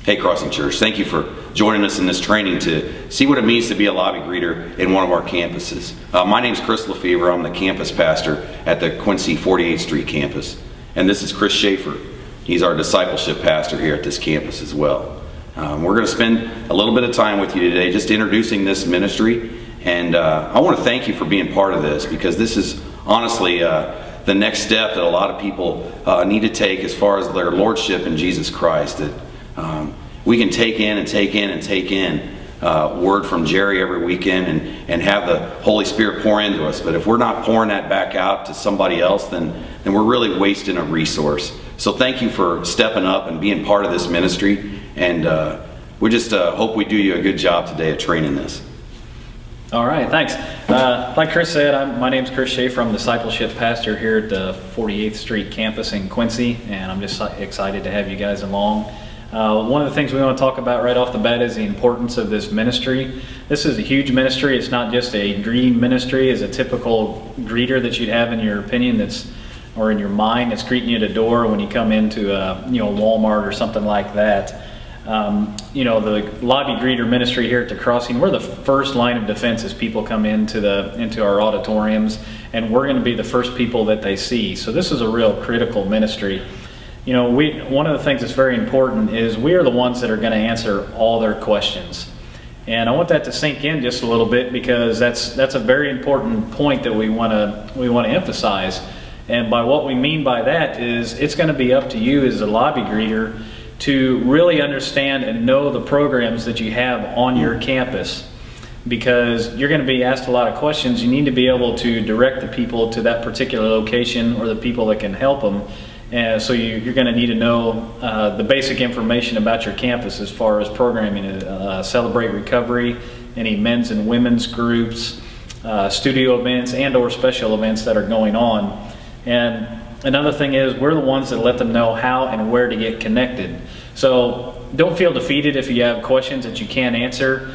Hey Crossing Church, thank you for joining us in this training to see what it means to be a lobby greeter in one of our campuses. My name's Chris Lefevre. I'm the campus pastor at the Quincy 48th Street campus. And this is Chris Schaefer. He's our discipleship pastor here at this campus as well. We're going to spend a little bit of time with you today just introducing this ministry. And I want to thank you for being part of this, because this is honestly the next step that a lot of people need to take as far as their lordship in Jesus Christ. That we can take in word from Jerry every weekend and have the Holy Spirit pour into us. But if we're not pouring that back out to somebody else, then we're really wasting a resource. So thank you for stepping up and being part of this ministry. And we just hope we do you a good job today at training this. All right, thanks. Like Chris said, my name's Chris Schaefer. I'm discipleship pastor here at the 48th Street campus in Quincy, and I'm just excited to have you guys along. One of the things we want to talk about right off the bat is the importance of this ministry. This is a huge ministry. It's not just a greeting ministry as a typical greeter that you'd have in your opinion or in your mind that's greeting you at a door when you come into Walmart or something like that. The lobby greeter ministry here at the Crossing, we're the first line of defense as people come into our auditoriums, and we're going to be the first people that they see. So this is a real critical ministry. One of the things that's very important is we are the ones that are going to answer all their questions. And I want that to sink in just a little bit, because that's a very important point that we want to emphasize. And by what we mean by that is it's going to be up to you as a lobby greeter to really understand and know the programs that you have on your campus, because you're going to be asked a lot of questions. You need to be able to direct the people to that particular location or the people that can help them. And so you're going to need to know the basic information about your campus as far as programming, Celebrate Recovery, any men's and women's groups, studio events and or special events that are going on. And another thing is we're the ones that let them know how and where to get connected. So don't feel defeated if you have questions that you can't answer.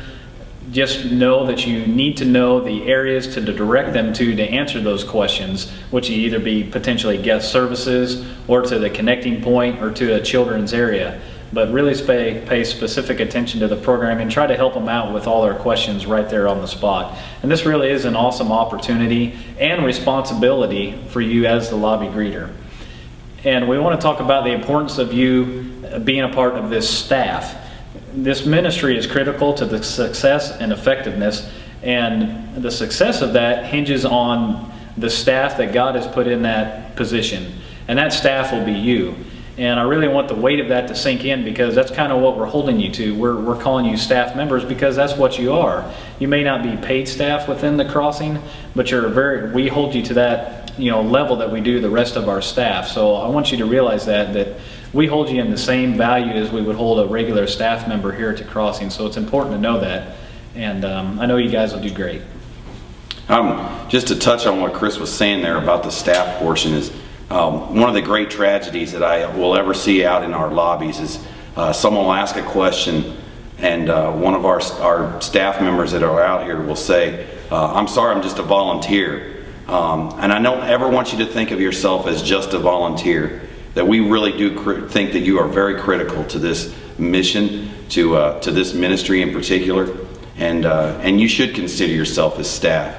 Just know that you need to know the areas to direct them to answer those questions, which will either be potentially guest services or to the connecting point or to a children's area. But really pay specific attention to the program and try to help them out with all their questions right there on the spot. And this really is an awesome opportunity and responsibility for you as the lobby greeter. And we want to talk about the importance of you being a part of this staff. This ministry is critical to the success and effectiveness, and the success of that hinges on the staff that God has put in that position. And that staff will be you. And I really want the weight of that to sink in, because that's kind of what we're holding you to. We're calling you staff members because that's what you are. You may not be paid staff within the Crossing, but we hold you to that level that we do the rest of our staff. So I want you to realize that we hold you in the same value as we would hold a regular staff member here at the Crossing. So it's important to know that. And I know you guys will do great. Just to touch on what Chris was saying there about the staff portion is, one of the great tragedies that I will ever see out in our lobbies is someone will ask a question, and one of our staff members that are out here will say, I'm sorry, I'm just a volunteer. And I don't ever want you to think of yourself as just a volunteer. That we really do think that you are very critical to this mission, to this ministry in particular, and you should consider yourself as staff.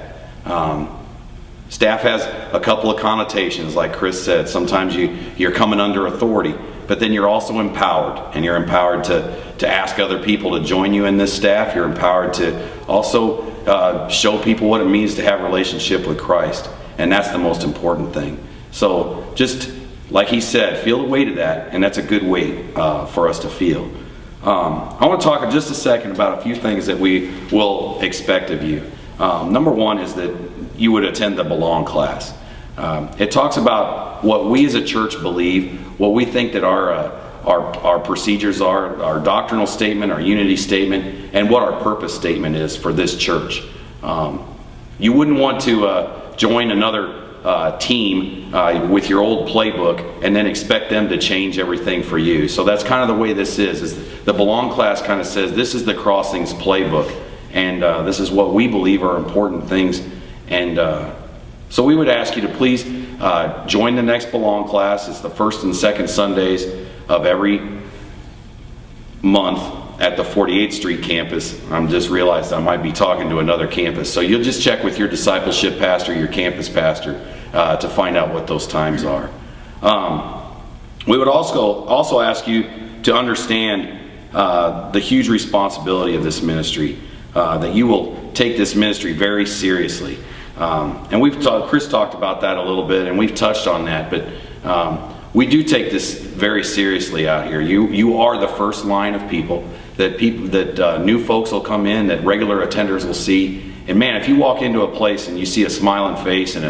Staff has a couple of connotations, like Chris said. Sometimes you're coming under authority, but then you're also empowered, and you're empowered to ask other people to join you in this staff. You're empowered to also show people what it means to have a relationship with Christ, and that's the most important thing. So just like he said, feel the weight of that, and that's a good weight for us to feel. I want to talk in just a second about a few things that we will expect of you. Number one is that you would attend the Belong class. It talks about what we as a church believe, what we think that our procedures are, our doctrinal statement, our unity statement, and what our purpose statement is for this church. You wouldn't want to join another team with your old playbook and then expect them to change everything for you. So that's kind of the way this is the Belong class kind of says this is the Crossings playbook, and this is what we believe are important things. And so we would ask you to please join the next Belong class. It's the first and second Sundays of every month at the 48th Street campus. I'm just realized I might be talking to another campus. So you'll just check with your discipleship pastor, your campus pastor, to find out what those times are. We would also ask you to understand the huge responsibility of this ministry, that you will take this ministry very seriously. And Chris talked about that a little bit, and we've touched on that, but we do take this very seriously out here. You are the first line of people that new folks will come in, that regular attenders will see. And man, if you walk into a place and you see a smiling face and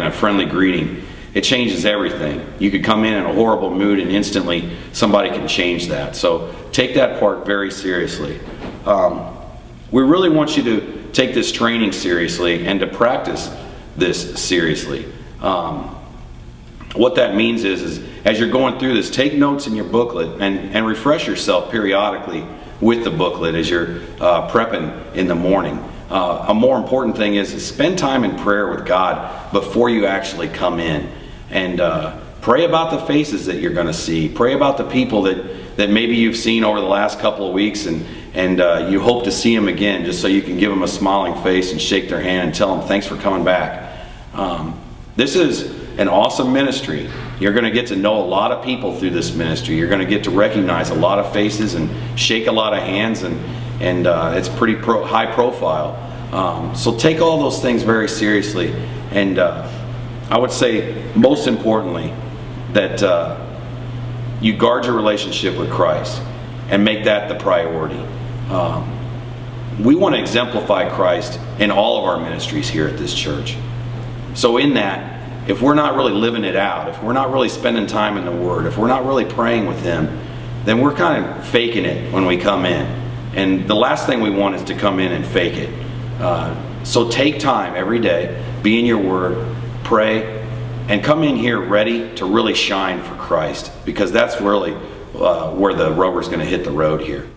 a friendly greeting, it changes everything. You could come in a horrible mood and instantly somebody can change that. So take that part very seriously. We really want you to take this training seriously and to practice this seriously. What that means is as you're going through this, take notes in your booklet and refresh yourself periodically with the booklet as you're prepping in the morning. A more important thing is spend time in prayer with God before you actually come in, and pray about the faces that you're going to see. Pray about the people that maybe you've seen over the last couple of weeks, and you hope to see them again, just so you can give them a smiling face and shake their hand and tell them thanks for coming back. This is an awesome ministry. You're going to get to know a lot of people through this ministry. You're going to get to recognize a lot of faces and shake a lot of hands, and it's pretty high profile. So take all those things very seriously, and I would say most importantly that you guard your relationship with Christ and make that the priority. We want to exemplify Christ in all of our ministries here at this church. So in that, if we're not really living it out, if we're not really spending time in the Word, if we're not really praying with Him, then we're kind of faking it when we come in. And the last thing we want is to come in and fake it. So take time every day, be in your Word, pray, and come in here ready to really shine for Christ, because that's really where the rubber's going to hit the road here.